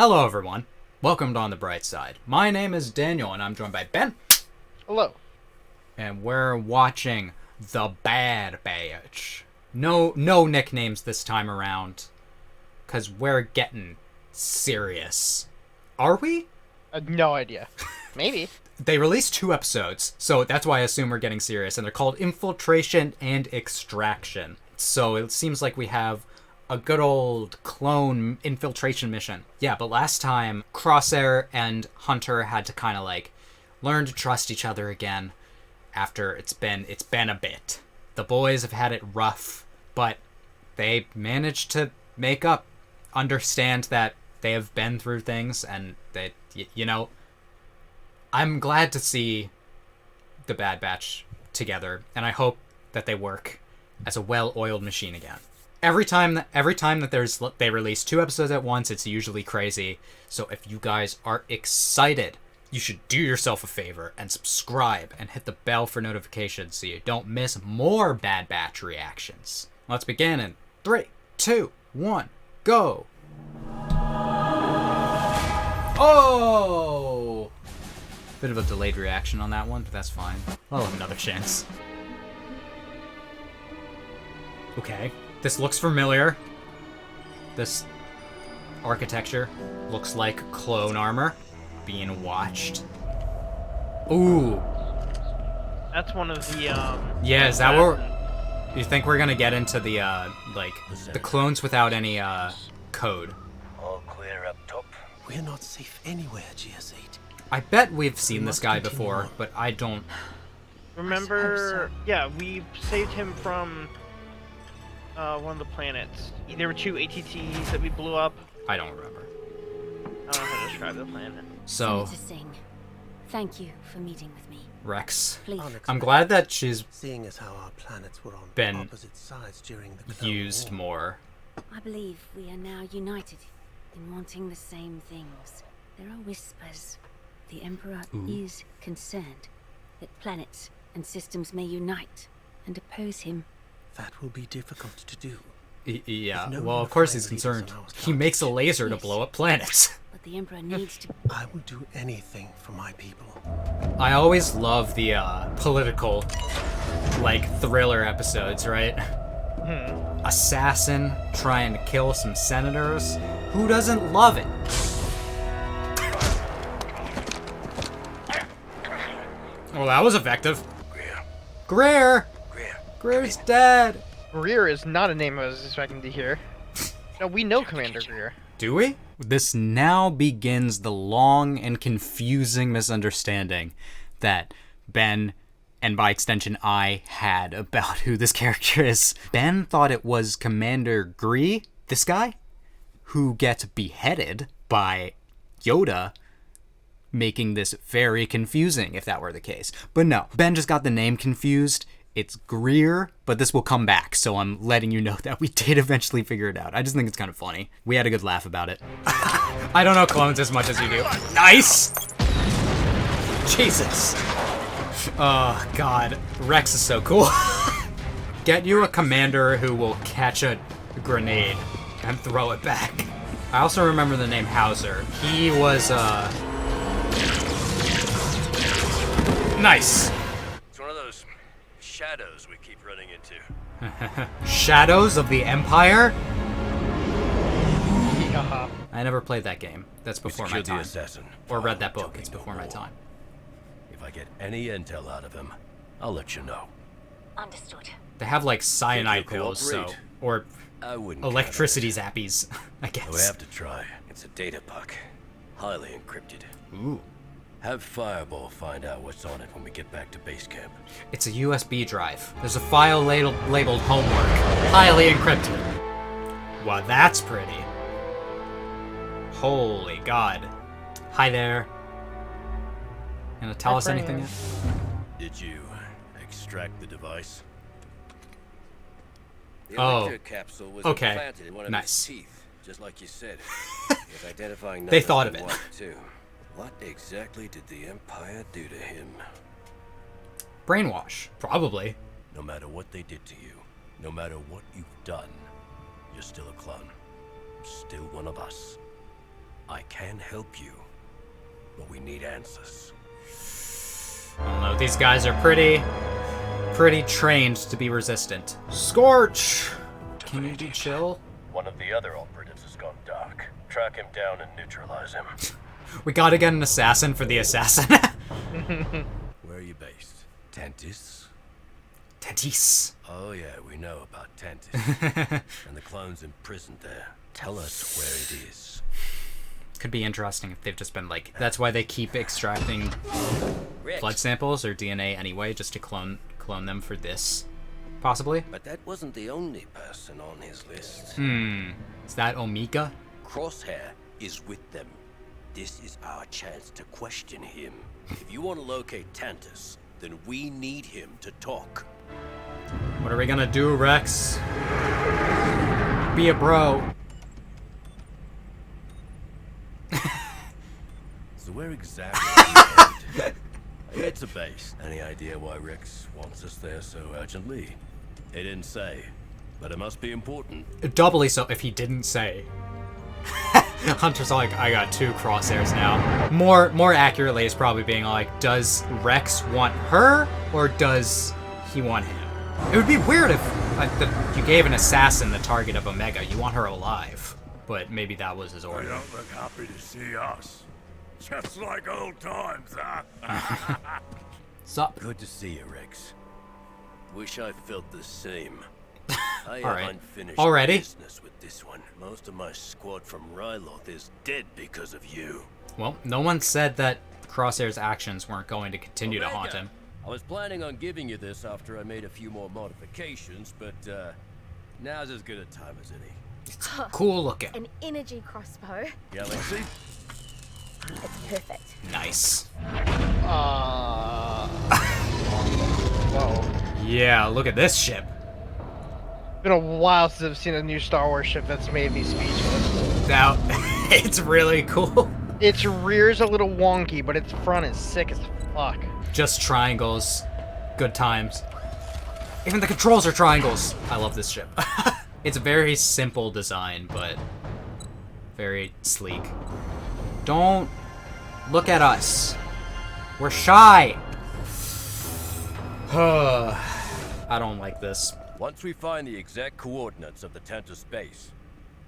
Hello everyone, welcome to On the Bright Side. My name is Daniel and I'm joined by Ben. Hello. And we're watching The Bad Batch. No nicknames this time around, because we're getting serious. Are we? No idea. Maybe. They released 2 episodes, so that's why I assume we're getting serious, and they're called Infiltration and Extraction. So it seems like we have a good old clone infiltration mission. Yeah, but last time, Crosshair and Hunter had to kind of like learn to trust each other again after it's been a bit. The boys have had it rough, but they managed to make up, understand that they have been through things, and that, you know, I'm glad to see the Bad Batch together, and I hope that they work as a well-oiled machine again. Every time that they release 2 episodes at once, it's usually crazy. So if you guys are excited, you should do yourself a favor and subscribe and hit the bell for notifications so you don't miss more Bad Batch reactions. Let's begin in 3, 2, 1, go! Oh! Bit of a delayed reaction on that one, but that's fine. I'll have another chance. Okay. This looks familiar. This architecture looks like clone armor being watched. Ooh. That's one of the, Yeah, is that what you think we're gonna get into the, like, the clones without any, code? All clear up top. We're not safe anywhere, GS8. I bet we've seen this guy before, but I don't... Remember, yeah, we saved him from, one of the planets. There were 2 ATTs that we blew up. I don't remember. I don't know how to describe the planet. So, Senator Singh, thank you for meeting with me. Rex, Please. I'm glad that she's Seeing as how our planets were on been opposite sides during the Clone used War. more. I believe we are now united in wanting the same things. There are whispers. The Emperor is concerned that planets and systems may unite and oppose him. That will be difficult to do. Yeah, If no well, one of course friend he's leads us concerned. on our He makes a laser to Yes. blow up planets. But the Emperor needs to... I will do anything for my people. I always love the political, like, thriller episodes, right? Assassin trying to kill some senators. Who doesn't love it? Well, that was effective. Greer! Greer's dead! Greer is not a name I was expecting to hear. No, we know Commander Greer. Do we? This now begins the long and confusing misunderstanding that Ben, and by extension I, had about who this character is. Ben thought it was Commander Greer, this guy, who gets beheaded by Yoda, making this very confusing if that were the case. But no, Ben just got the name confused. It's Greer, but this will come back, so I'm letting you know that we did eventually figure it out. I just think it's kind of funny. We had a good laugh about it. I don't know clones as much as you do. Nice! Jesus. Oh, God. Rex is so cool. Get you a commander who will catch a grenade and throw it back. I also remember the name Howzer. He was, nice. It's one of those shadows we keep running into. Shadows of the Empire? Yeah. I never played that game. That's before my Killed the time. assassin. Or read that book. Talking It's no before my more. time. If I get any intel out of him, I'll let you know. Understood. They have like cyanide Think you'll pills, so... cooperate? Or I wouldn't. electricity zappies, I I would guess. have to try. It's a data puck, highly encrypted. Ooh. Have Fireball find out what's on it when we get back to base camp. It's a USB drive. There's a file labeled homework. Highly encrypted. Wow, that's pretty. Holy God. Hi there. Gonna tell us anything yet? Did you extract the device? The Oh, electric capsule was okay. implanted in one of Nice. his teeth, just like you said. With identifying They numbers thought and of it. what, too. What exactly did the Empire do to him? Brainwash. Probably. No matter what they did to you, no matter what you've done, you're still a clone. Still one of us. I I can help you, but we need answers. I don't know. These guys are pretty trained to be resistant. Scorch! Can you do chill? One of the other operatives has gone dark. Track him down and neutralize him. We gotta get an assassin for the assassin. Where are you based? Tantis? Tentis. Oh yeah, we know about Tantis. And the clones imprisoned there. Tell us where it is. Could be interesting if they've just been like... That's why they keep extracting blood samples or DNA anyway, just to clone them for this. Possibly. But that wasn't the only person on his list. Is that Omega? Crosshair is with them. This is our chance to question him. If you want to locate Tantis, then we need him to talk. What are we gonna do, Rex? Be a bro. So where exactly are we headed? It's a base. Any idea why Rex wants us there so urgently? He didn't say, but it must be important. Doubly so if he didn't say. Hunter's like, I got 2 crosshairs now. More accurately is probably being like, does Rex want her or does he want him? It would be weird if you gave an assassin the target of Omega. You want her alive, but maybe that was his You order. don't look happy to see us. Just like old times, huh? Sup? Good to see you, Rex. Wish I felt the same. I All have right. unfinished Already? business with this one. Most of my squad from Ryloth is dead because of you. Well, no one said that Crosshair's actions weren't going to continue to Omega, haunt him. I was planning on giving you this after I made a few more modifications, but now's as good a time as any. Cool looking. An energy crossbow. Galaxy? It's perfect. Nice. Whoa. Yeah, look at this ship. It's been a while since I've seen a new Star Wars ship that's made me speechless. Now, it's really cool. Its rear's a little wonky, but its front is sick as fuck. Just triangles. Good times. Even the controls are triangles. I love this ship. It's a very simple design, but very sleek. Don't look at us. We're shy. I don't like this. Once we find the exact coordinates of the Tantus base,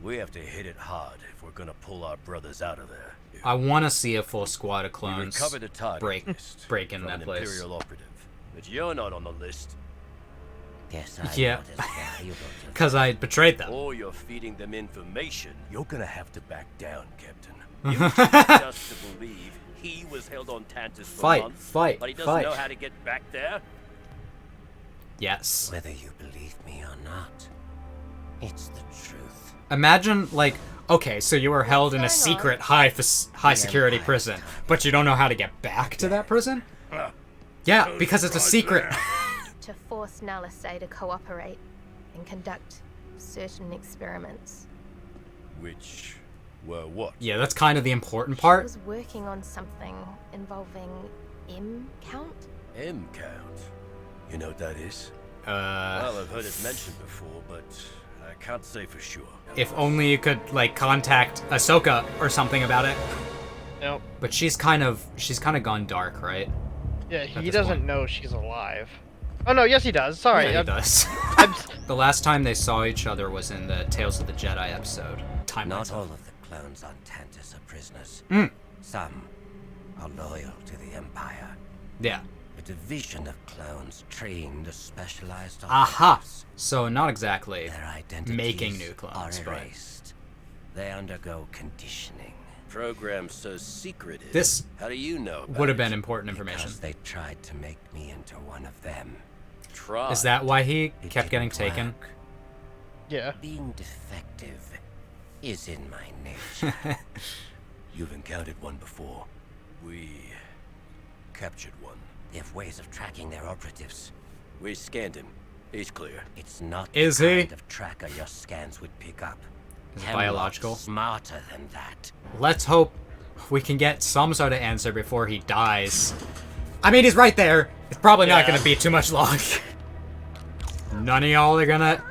we have to hit it hard if we're gonna pull our brothers out of there. I want to see a full squad of We clones recovered a target list break in from that an place. Imperial operative, but you're not on the list. Yes, I Yeah, noticed that. You don't because I betrayed them. Or you're feeding them information. You're gonna have to back down, Captain. You expect us to believe he was held on Tantus for Fight, months, fight, but he doesn't fight. know how to get back there? Yes. Whether you believe me or not, it's the truth. Imagine, like, okay, so you were held in a What's going on? secret high security prison, but you don't know how to get back to that prison? Yeah, because it's a secret. to force Naliste to cooperate and conduct certain experiments. Which were what? Yeah, that's kind of the important I part. was working on something involving M count. M count. You know what that is? Uh, Well, I've heard it mentioned before, but I can't say for sure. if only you could, like, contact Ahsoka or something about it. Nope. But she's kind of gone dark, right? Yeah, he this doesn't point. know she's alive. Oh no, yes he does. Sorry. Yeah, he I'm- does. I'm- The last time they saw each other was in the Tales of the Jedi episode. Timeline Not stuff. all of the clones on Tantus are prisoners. Mm. Some are loyal to the Empire. Yeah. A division of clones trained as specialized Aha! operatives. So not exactly Their identities making new clones, are but erased. They undergo conditioning. Program so secretive. this How do you know about would have it? been important information. Because they tried to make me into one of them. Try. Is that why he It kept getting didn't taken? work. yeah. Being defective is in my nature. You've encountered one before. We captured one. They have ways of tracking their operatives. We scanned him. He's clear. It's not Is the he? kind of tracker your scans would pick up. Is it Hemlock's biological? Smarter than that. Let's hope we can get some sort of answer before he dies. I mean, he's right there. It's probably not Yeah. gonna be too much long. None of y'all are gonna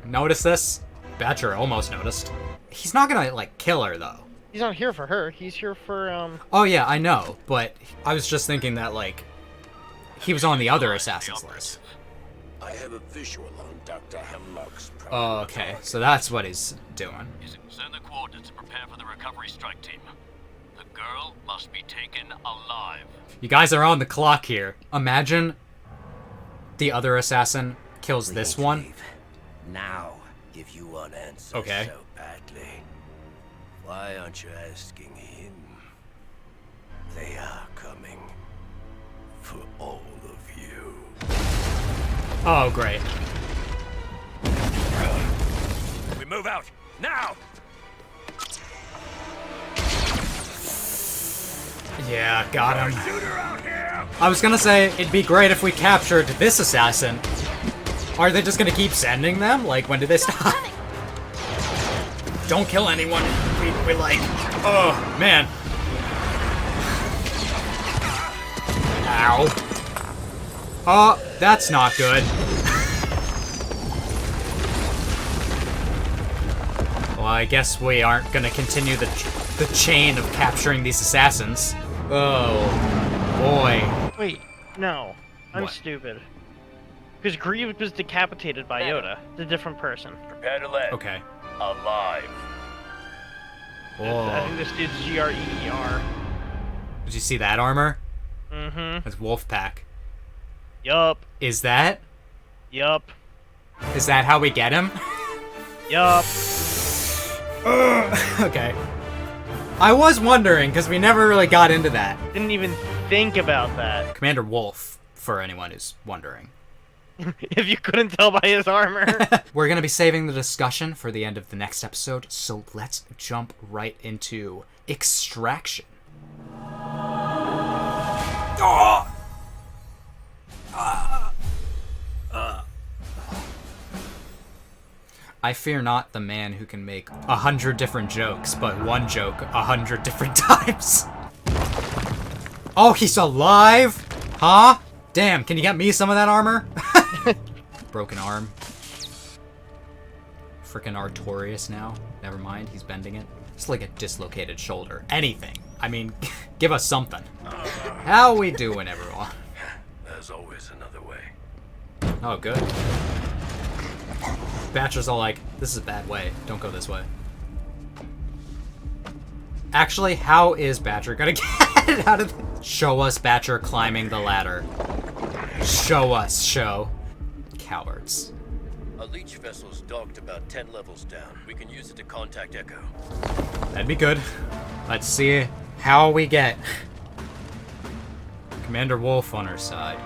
notice this. Batcher almost noticed. He's not gonna, like, kill her, though. He's not here for her. He's here for, Oh yeah, I know, but I was just thinking that, like, he was on the other assassin's list. I have a visual on Dr. Hemlock's Oh, okay, so that's what he's doing. Send the coordinates to prepare for the recovery strike team. The girl must be taken alive. You guys are on the clock here. Imagine the other assassin kills this one. Now, if you want answers Okay. so badly, why aren't you asking him? They are coming for all of you. Oh, great. We move out now. Yeah, got him. Shooter out here. I was gonna say, it'd be great if we captured this assassin. Are they just gonna keep sending them? Like, when do they stop? Don't kill anyone. We like... Oh, man. Ow. Oh, that's not good. Well, I guess we aren't gonna continue the chain of capturing these assassins. Oh, boy. wait, no. I'm What? stupid. Because Grievous was decapitated by Yoda. It's a different person. Prepare to land. Okay. Alive. I Whoa. think this dude's G-R-E-E-R. Did you see that armor? Mm-hmm. That's Wolfpack. Yup. Is that Yup. how we get him? Yup. Okay. I was wondering, because we never really got into that. Didn't even think about that. Commander Wolffe, for anyone who's wondering. If you couldn't tell by his armor. We're going to be saving the discussion for the end of the next episode, so let's jump right into Extraction. I fear not the man who can make 100 different jokes, but one joke 100 different times. Oh, he's alive? Huh? Damn, can you get me some of that armor? Broken arm. Frickin' Artorias now. Never mind, he's bending it. It's like a dislocated shoulder. Anything. I mean, give us something. How we doing, everyone? There's always another way. Oh, good. Batcher's all like, this is a bad way. Don't go this way. Actually, how is Batcher gonna get out of this? Show us Batcher climbing the ladder. Show us, show. Cowards. A leech vessel's docked about 10 levels down. We can use it to contact Echo. That'd be good. Let's see how we get Commander Wolffe on our side.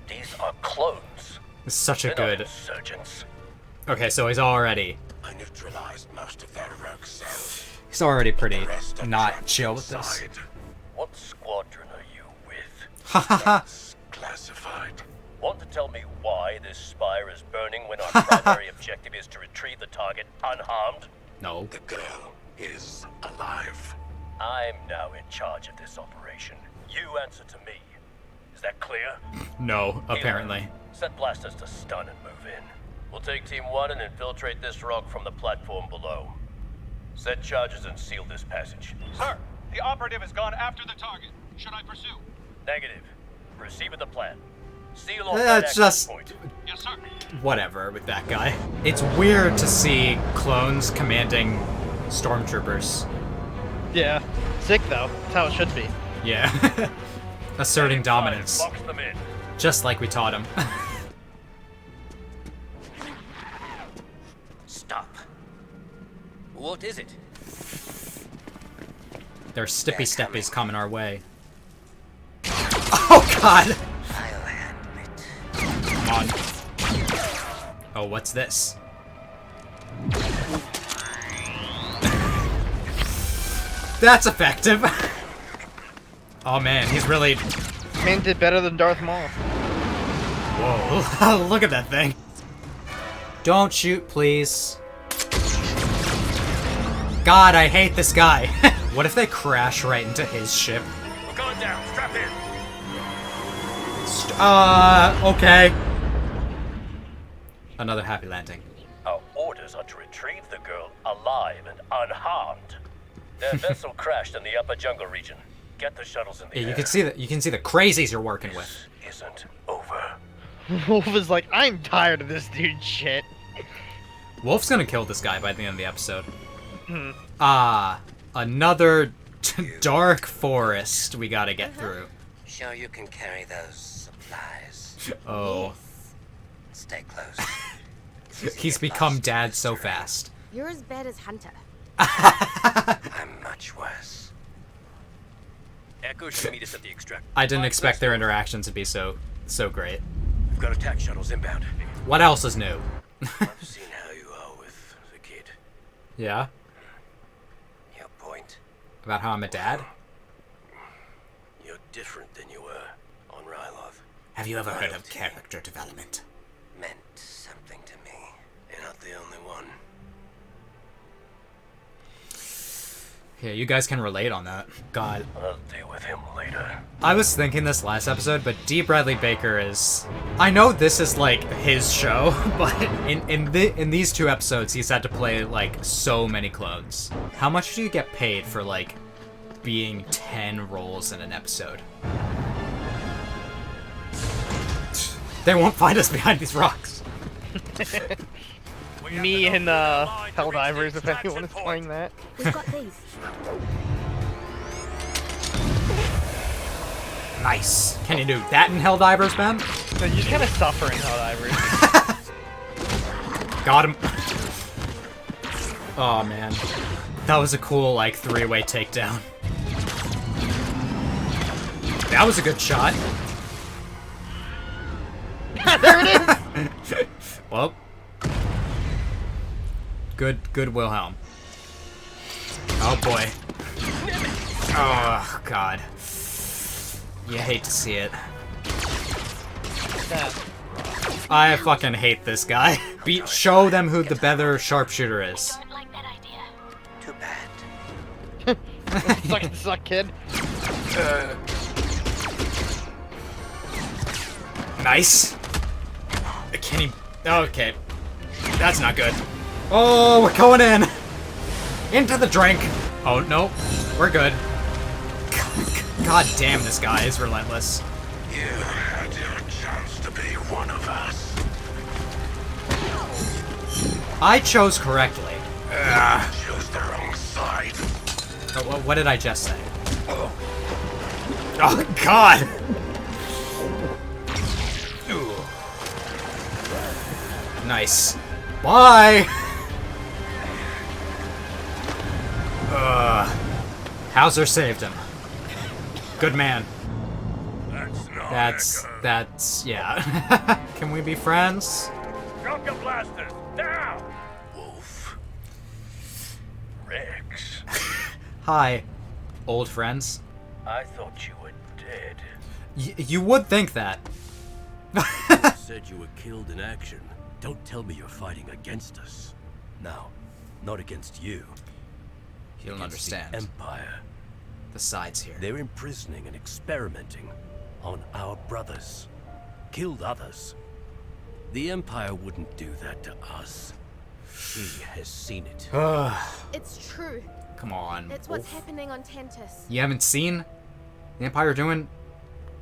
These are clones. This is such a They're not good... insurgents. Okay, so he's already... I neutralized most of their rogue cells. He's already pretty The rest are not trapped chill with this. inside. What squadron are you with? Ha ha ha. It's classified. Want to tell me why this spire is burning when our primary objective is to retrieve the target unharmed? No. The girl is alive. I'm now in charge of this operation. You answer to me. Is that clear? No, apparently. Set blasters to stun and move in. We'll take Team 1 and infiltrate this rock from the platform below. Set charges and seal this passage. Sir, the operative has gone after the target. Should I pursue? Negative. Proceed with the plan. Seal off that That's access just point. Yes, sir. whatever with that guy. It's weird to see clones commanding stormtroopers. Yeah. Sick, though. That's how it should be. Yeah. Asserting dominance. Box them in. Just like we taught him. Stop. What is it? There's stippy steppies coming our way. Oh god! I'll handle it. Come on. Oh, what's this? That's effective! Oh man, he's really... Man did better than Darth Maul. Whoa, look at that thing. Don't shoot, please. God, I hate this guy. What if they crash right into his ship? We're going down. Strap in. Okay. Another happy landing. Our orders are to retrieve the girl alive and unharmed. Their vessel crashed in the upper jungle region. Get the shuttles in the air. You can see the crazies you're working with. This isn't over. Wolf is like, I'm tired of this dude's shit. Wolf's gonna kill this guy by the end of the episode. Hmm. Another dark forest we gotta get through. Sure you can carry those supplies. Oh. Stay close. He's become dad so fast. You're as bad as Hunter. I'm much worse. Echo should meet us at the extract. I didn't expect their interactions to be so great. We've got attack shuttles inbound. What else is new? I've seen how you are with the kid. Yeah? Your point? About how I'm a dad? You're different than you were on Ryloth. Have you ever heard of character development? Meant something to me. You're not the only one. Yeah, you guys can relate on that. God. I'll deal with him later. I was thinking this last episode, but D. Bradley Baker is... I know this is, like, his show, but in these 2 episodes, he's had to play, like, so many clones. How much do you get paid for, like, being 10 roles in an episode? They won't find us behind these rocks. Me and Helldivers, if anyone is playing that. We've got these. Nice. Can you do that in Helldivers, Ben? So you just kind of suffer in Helldivers. Got him. Oh, man. That was a cool, like, 3-way takedown. That was a good shot. There it is! Well. Good Wilhelm. Oh, boy. Oh, God. You hate to see it. I fucking hate this guy. Show them who the better sharpshooter is. Don't like that idea. Too bad. Suck, kid. Nice. Can he... Okay. That's not good. Oh, we're going in. Into the drink. Oh, no. We're good. God damn, this guy is relentless. You had your chance to be one of us. I chose correctly. Chose the wrong side. Oh, what did I just say? Oh, God. Nice. Bye. Howzer saved him. Good man. That's not That's yeah. Can we be friends? Drop your blasters! Now! Wolf. Rex. Hi, old friends. I thought you were dead. You would think that. Said you were killed in action. Don't tell me you're fighting against us. No, not against you. You don't Against understand. The Empire. The sides here. They're imprisoning and experimenting on our brothers. Killed others. The Empire wouldn't do that to us. He has seen it. It's true. Come on. It's what's happening on Tantus. You haven't seen the Empire doing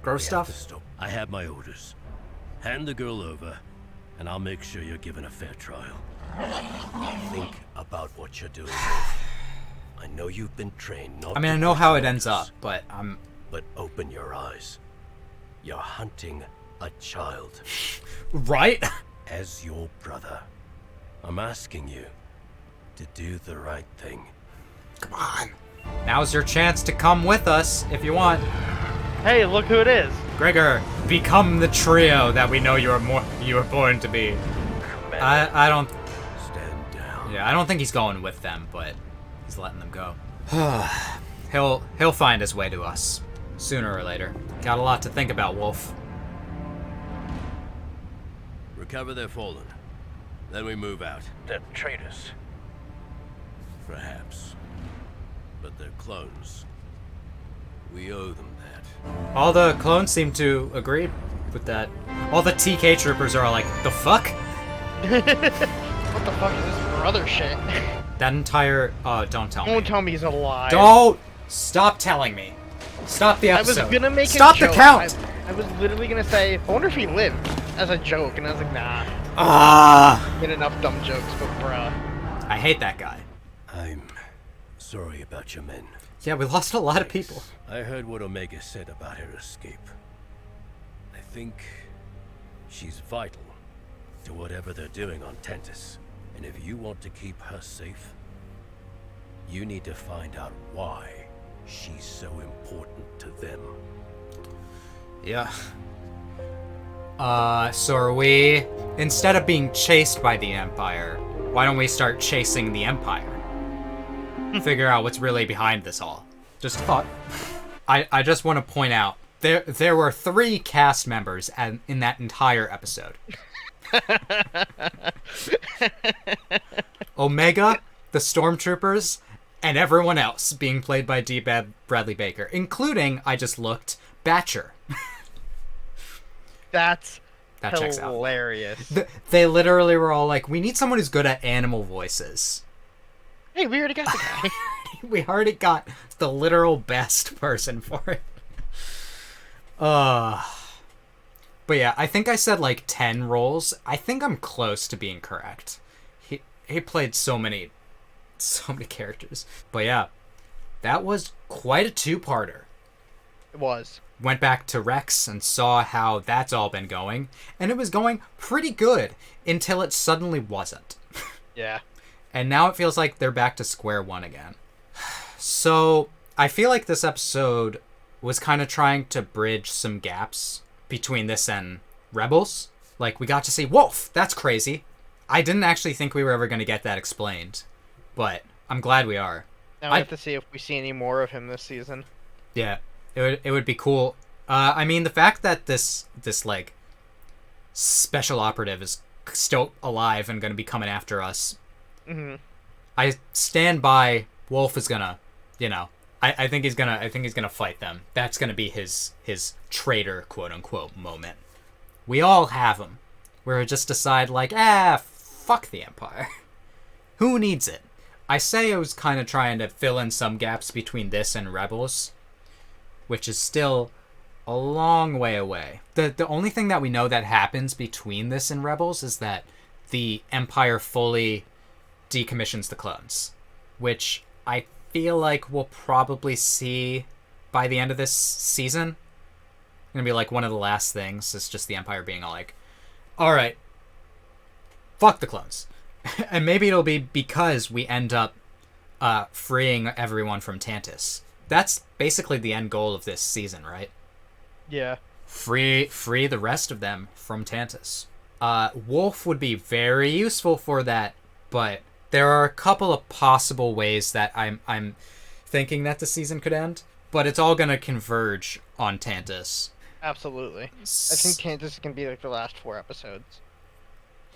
gross We have to stuff? stop. I have my orders. Hand the girl over, and I'll make sure you're given a fair trial. Think about what you're doing. I know you've been trained not I mean, to I know push how it ends orders, up, but I'm... But open your eyes. You're hunting a child. Right? As your brother, I'm asking you to do the right thing. Come on. Now's your chance to come with us, if you want. Hey, look who it is. Gregor, become the trio that we know you were born to be. I don't... Stand down. Yeah, I don't think he's going with them, but he's letting them go. He'll find his way to us. Sooner or later. Got a lot to think about, Wolf. Recover their fallen. Then we move out. They're traitors. Perhaps. But they're clones. We owe them that. All the clones seem to agree with that. All the TK troopers are all like, the fuck? What the fuck is this brother shit? That entire... Oh, don't tell me. Don't tell me he's alive. Don't! Stop telling me. Stop the episode. I was gonna make Stop a joke. the count! I was literally gonna say, I wonder if he lived, as a joke, and I was like, nah. Made enough dumb jokes, but bruh. I hate that guy. I'm sorry about your men. Yeah, we lost a lot of people. I heard what Omega said about her escape. I think she's vital to whatever they're doing on Tantus. And if you want to keep her safe, you need to find out why she's so important to them. Yeah. So are we... Instead of being chased by the Empire, why don't we start chasing the Empire? Figure out what's really behind this all. Just a thought. I just want to point out, there were 3 cast members in that entire episode. Omega, the Stormtroopers, and everyone else being played by D. Bradley Baker, including, I just looked, Batcher. That checks out. Hilarious. They literally were all like, we need someone who's good at animal voices. Hey, we already got the guy. We already got the literal best person for it. But yeah, I think I said like 10 roles. I think I'm close to being correct. He played so many characters. But yeah, that was quite a 2-parter. It was. Went back to Rex and saw how that's all been going, and it was going pretty good until it suddenly wasn't. Yeah. And now it feels like they're back to square one again. So, I feel like this episode was kind of trying to bridge some gaps between this and Rebels. Like, we got to see Wolffe. That's crazy. I didn't actually think we were ever going to get that explained, but I'm glad we are. Now we have to see if we see any more of him this season. Yeah, it would be cool. I mean, the fact that this like special operative is still alive and going to be coming after us. Mm-hmm. I stand by. Wolffe is gonna, I think he's gonna fight them. That's gonna be his traitor, quote unquote, moment. We all have them, where we just decide like, fuck the Empire. Who needs it? I say I was kind of trying to fill in some gaps between this and Rebels, which is still a long way away. The only thing that we know that happens between this and Rebels is that the Empire fully decommissions the clones, which I feel like we'll probably see by the end of this season. Gonna be like one of the last things. It's just the Empire being all like, all right, fuck the clones. And maybe it'll be because we end up freeing everyone from Tantus. That's basically the end goal of this season, right? Yeah. Free the rest of them from Tantus. Wolffe would be very useful for that, but there are a couple of possible ways that I'm thinking that the season could end, but it's all gonna converge on Tantus. Absolutely. I think Tantus is gonna be like the last 4 episodes.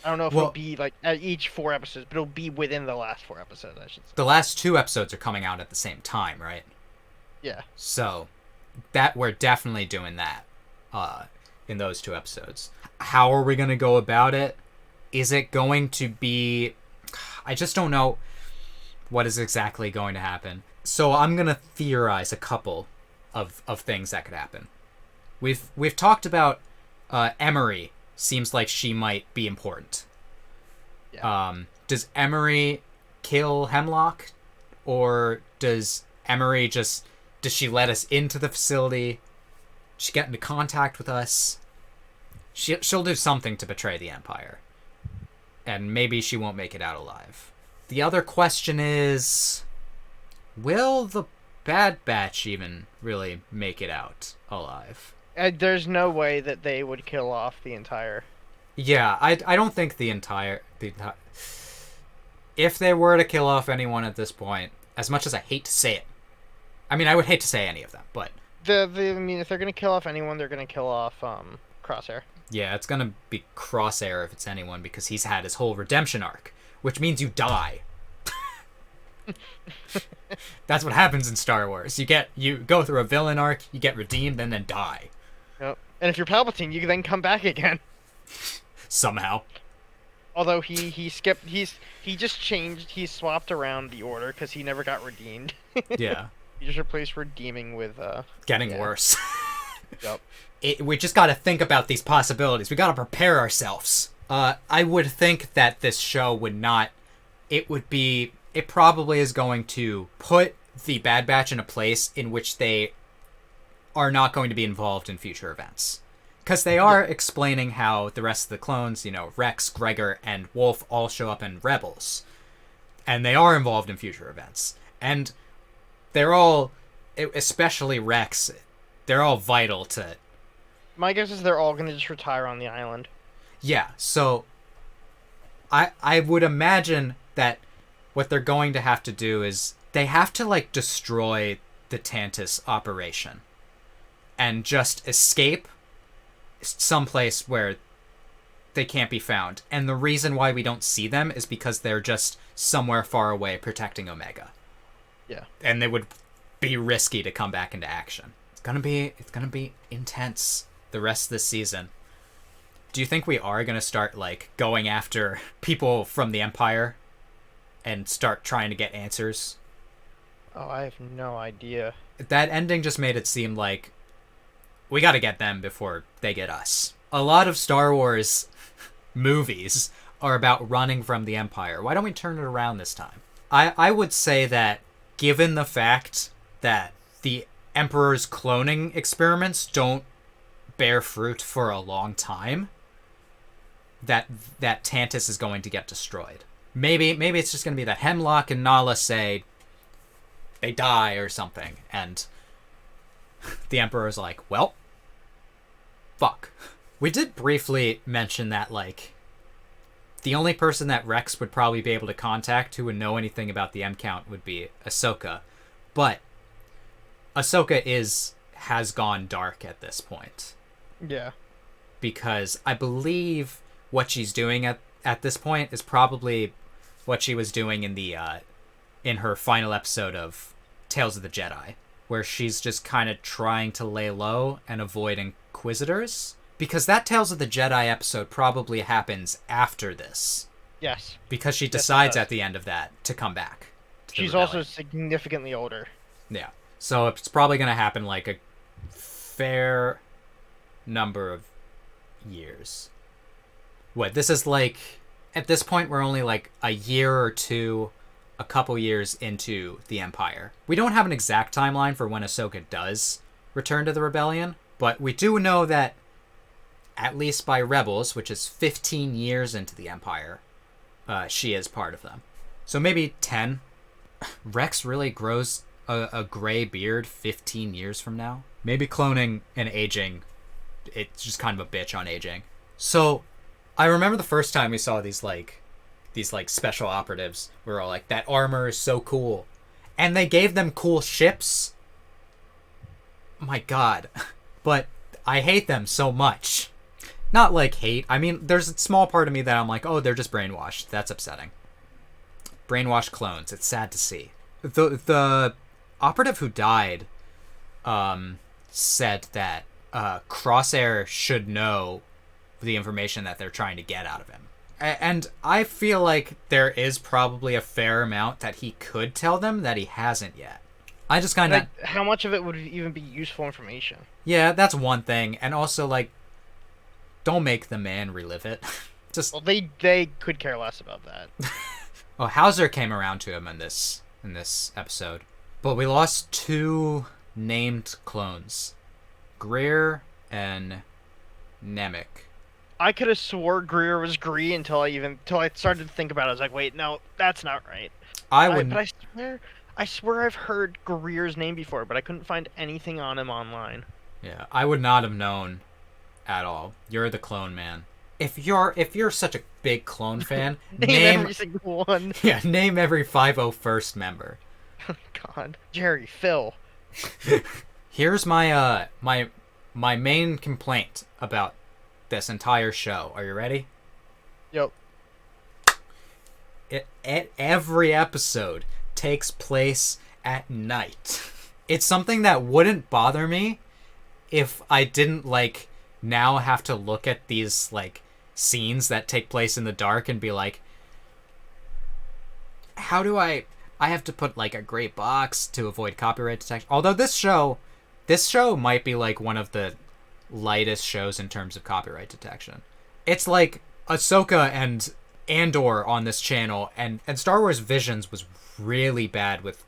I don't know if it'll be like at each 4 episodes, but it'll be within the last 4 episodes, I should say. The last 2 episodes are coming out at the same time, right? Yeah. So that we're definitely doing that in those 2 episodes. How are we going to go about it? Is it going to be... I just don't know what is exactly going to happen. So I'm going to theorize a couple of things that could happen. We've talked about Emery. Seems like she might be important. Yeah. Does Emery kill Hemlock? Or does Emery does she let us into the facility? She get into contact with us? She'll do something to betray the Empire. And maybe she won't make it out alive. The other question is, will the Bad Batch even really make it out alive? There's no way that they would kill off the entire... Yeah, I don't think the entire... If they were to kill off anyone at this point, as much as I hate to say it, I mean, I would hate to say any of them, but... I mean, if they're going to kill off anyone, they're going to kill off Crosshair. Yeah, it's going to be Crosshair if it's anyone, because he's had his whole redemption arc, which means you die. That's what happens in Star Wars. You go through a villain arc, you get redeemed, and then die. Yep. And if you're Palpatine, you can then come back again. Somehow. Although he skipped, he just changed, he swapped around the order because he never got redeemed. Yeah. He just replaced redeeming with Getting worse. Yep. We just got to think about these possibilities. We got to prepare ourselves. I would think that this show would not. It probably is going to put the Bad Batch in a place in which they are not going to be involved in future events. Because they are explaining how the rest of the clones, Rex, Gregor, and Wolffe all show up in Rebels. And they are involved in future events. And they're all, especially Rex, they're all vital to... My guess is they're all going to just retire on the island. Yeah, so I would imagine that what they're going to have to do is they have to, destroy the Tantus operation and just escape someplace where they can't be found. And the reason why we don't see them is because they're just somewhere far away protecting Omega. Yeah. And they would be risky to come back into action. It's gonna be intense the rest of this season. Do you think we are gonna start going after people from the Empire and start trying to get answers? Oh, I have no idea. That ending just made it seem like we gotta get them before they get us. A lot of Star Wars movies are about running from the Empire. Why don't we turn it around this time? I would say that given the fact that the Emperor's cloning experiments don't bear fruit for a long time, that Tantus is going to get destroyed. Maybe it's just going to be that Hemlock and Nala say they die or something, and the Emperor's like, well, fuck. We did briefly mention that, the only person that Rex would probably be able to contact who would know anything about the M count would be Ahsoka. But Ahsoka has gone dark at this point. Yeah. Because I believe what she's doing at this point is probably what she was doing in her final episode of Tales of the Jedi, where she's just kind of trying to lay low and avoid Inquisitors. Because that Tales of the Jedi episode probably happens after this. Yes. Because she decides at the end of that to come back. She's also significantly older. Yeah. So it's probably going to happen a fair number of years. What, this is at this point we're only a year or two, a couple years into the Empire. We don't have an exact timeline for when Ahsoka does return to the Rebellion, but we do know that at least by Rebels, which is 15 years into the Empire, she is part of them. So maybe 10. Rex really grows a gray beard 15 years from now. Maybe cloning and aging, it's just kind of a bitch on aging. So I remember the first time we saw these special operatives. We were all like, that armor is so cool. And they gave them cool ships. My god. But I hate them so much. Not hate. I mean, there's a small part of me that I'm like, oh, they're just brainwashed. That's upsetting. Brainwashed clones. It's sad to see. The operative who died said that Crosshair should know the information that they're trying to get out of him. And I feel like there is probably a fair amount that he could tell them that he hasn't yet. I just kind of... how much of it would even be useful information? Yeah, that's one thing. And also, don't make the man relive it. Just... Well, they could care less about that. Oh, Howzer came around to him in this episode. But we lost 2 named clones. Greer and Nemec. I could have swore Greer was Gree until I started to think about it. I was like, wait, no, that's not right. But I swear I've heard Greer's name before, but I couldn't find anything on him online. Yeah, I would not have known at all. You're the clone man. If you're such a big clone fan, name every single one. Yeah, name every 501st member. God, Jerry, Phil. Here's my my main complaint about this entire show. Are you ready? Yep. Every episode takes place at night. It's something that wouldn't bother me if I didn't now have to look at these scenes that take place in the dark and be like, how do I have to put like a gray box to avoid copyright detection. Although this show might be like one of the lightest shows in terms of copyright detection. It's like Ahsoka and Andor on this channel, and Star Wars Visions was really bad with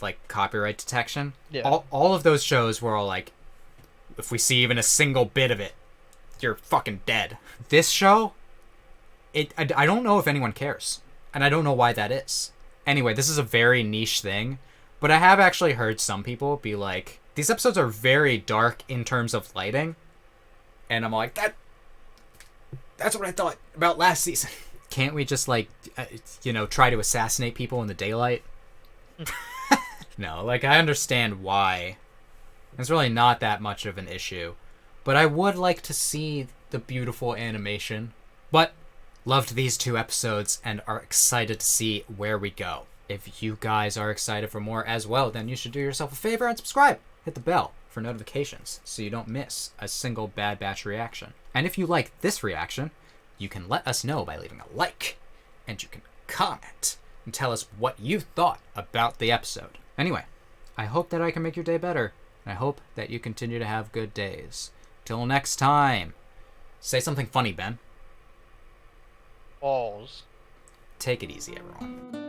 like copyright detection. Yeah. All of those shows were all like, if we see even a single bit of it, you're fucking dead. This show, I don't know if anyone cares, and I don't know why that is. Anyway, this is a very niche thing, but I have actually heard some people be like, these episodes are very dark in terms of lighting, and I'm like, that's what I thought about last season. Can't we just like, try to assassinate people in the daylight? No, like, I understand why. It's really not that much of an issue, but I would like to see the beautiful animation. But loved these 2 episodes and are excited to see where we go. If you guys are excited for more as well, then you should do yourself a favor and subscribe. Hit the bell for notifications so you don't miss a single Bad Batch reaction. And if you like this reaction, you can let us know by leaving a like, and you can comment and tell us what you thought about the episode. Anyway, I hope that I can make your day better, and I hope that you continue to have good days. Till next time, say something funny, Ben. Balls. Take it easy, everyone.